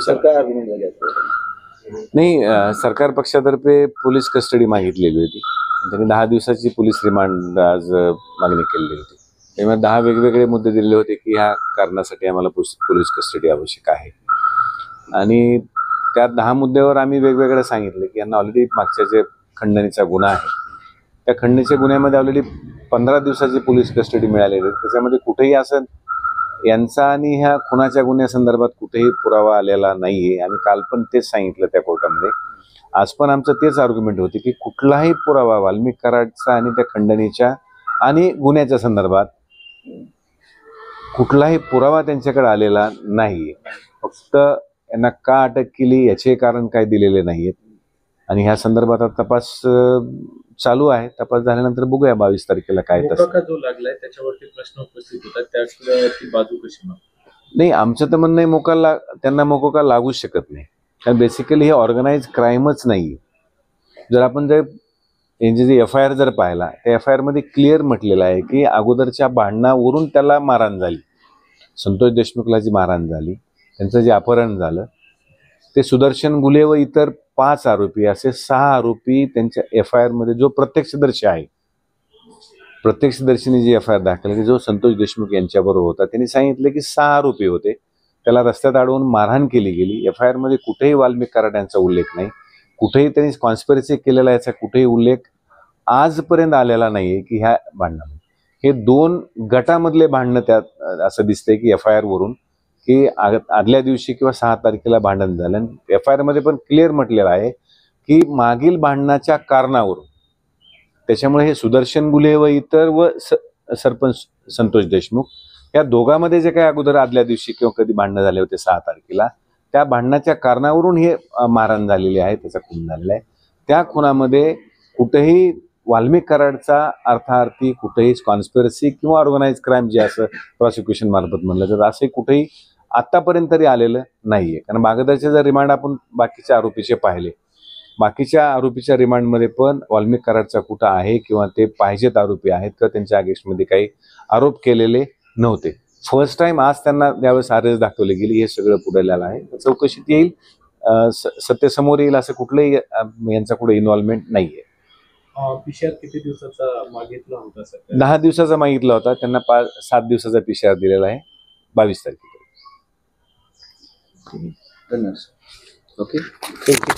काय आर्ग्युमेंट झाली? नाही, सरकार पक्षातर्फे पोलीस कस्टडी मागितलेली होती. त्यांनी 10 दिवसाची पोलीस रिमांड आज मागणी केलेली होती. तेव्हा 10 वेगवेगळे मुद्दे दिले होते की ह्या कारणासाठी आम्हाला पोलीस कस्टडी आवश्यक आहे. आणि त्या 10 मुद्द्यावर आम्ही वेगवेगळं सांगितलं की यांना ऑलरेडी मागच्या जे खंडणीचा गुन्हा आहे त्या खंडणीच्या गुन्ह्यामध्ये ऑलरेडी 15 दिवसाची पोलीस कस्टडी मिळालेली आहे. त्याच्यामध्ये कुठेही असं यांचा आणि ह्या खुनाच्या गुन्ह्यासंदर्भात कुठेही पुरावा आलेला नाहीये. आम्ही काल पण तेच सांगितलं त्या कोर्टामध्ये. आज पण आमचं तेच आर्ग्युमेंट होते की कुठलाही पुरावा वाल्मिक कराडचा आणि त्या खंडणीच्या आणि गुन्ह्याच्या संदर्भात कुठलाही पुरावा त्यांच्याकडे आलेला नाहीये. फक्त यांना का अटक केली याचे कारण काय दिलेले नाहीयेत. आणि ह्या संदर्भात तपास चालू आहे. तपास झाल्यानंतर बघूया 22 तारखेला काय तसं. जो लागलाय त्याच्यावरती प्रश्न उपस्थित होतात, त्याची बाजू कशी? नाही, आमचं तर म्हणणं आहे त्यांना मोकोका लागूच शकत नाही. कारण बेसिकली हे ऑर्गनाइज क्राईमच नाही. जर आपण यांची जी एफ आय आर जर पाहिला त्या एफ आय आर मध्ये क्लिअर म्हटलेलं आहे की अगोदरच्या भांडणावरून त्याला मारहाण झाली. संतोष देशमुखला जी मारहाण झाली, त्यांचं जे अपहरण झालं, ते सुदर्शन गुले व इतर 5 आरोपी असे 6 आरोपी त्यांच्या एफ आय आर मध्ये जो प्रत्यक्षदर्शी आहे, प्रत्यक्षदर्शीने जी एफ आय आर दाखल की जो संतोष देशमुख यांच्याबरोबर होता, त्यांनी सांगितलं की 6 आरोपी होते. त्याला रस्त्यात अडवून मारहाण केली गेली. एफ आय आर मध्ये कुठेही वाल्मिक कराड यांचा उल्लेख नाही. कुठेही त्यांनी कॉन्स्पिरसी केलेला याचा कुठेही उल्लेख आजपर्यंत आलेला नाहीये की ह्या भांडणामध्ये हे 2 गटामधले भांडणं त्यात असं दिसतंय की एफ आय आर वरून की आदल्या दिवशी किंवा 6 तारखेला भांडण झालं. आणि एफ आय आर मध्ये पण क्लिअर म्हटलेलं आहे की मागील भांडणाच्या कारणावरून. त्याच्यामुळे हे सुदर्शन गुले व इतर व सरपंच संतोष देशमुख या दोघांमध्ये जे काही अगोदर आदल्या दिवशी किंवा कधी भांडणं झाले होते 6 तारखेला, त्या भांडणाच्या कारणावरून हे मारहाण झालेली आहे, त्याचा खून झालेला आहे. त्या खुनामध्ये कुठेही वाल्मिक कराडचा अर्थार्थी कुठेही कॉन्स्पिरसी किंवा ऑर्गनाइज क्राईम जे असं प्रॉसिक्युशन मार्फत म्हणलं तर असं कुठेही आतापर्यंत तरी आलेलं नाहीये. कारण बागदरचे जर रिमांड आपण बाकीच्या आरोपीचे पाहिले, बाकीच्या आरोपीच्या रिमांडमध्ये पण वाल्मिक कराडचा कुठं आहे किंवा ते पाहिजेत आरोपी आहेत का त्यांच्या अगेन्स्टमध्ये काही आरोप केलेले नव्हते. फर्स्ट टाइम आज त्यांना ज्यावेळेस अरेस्ट दाखवली गेली हे सगळं पुढे आलेलं आहे. चौकशीत येईल, सत्य समोर येईल. असं कुठलंही यांचा कुठे इन्व्हॉल्वमेंट नाहीये. पीसीआर किती दिवसाचा मागितला होता? 10 दिवसाचा मागितला होता. त्यांना 7 दिवसाचा पीसीआर दिलेला आहे 22 तारखेला. धन्यवाद. Okay, thank you.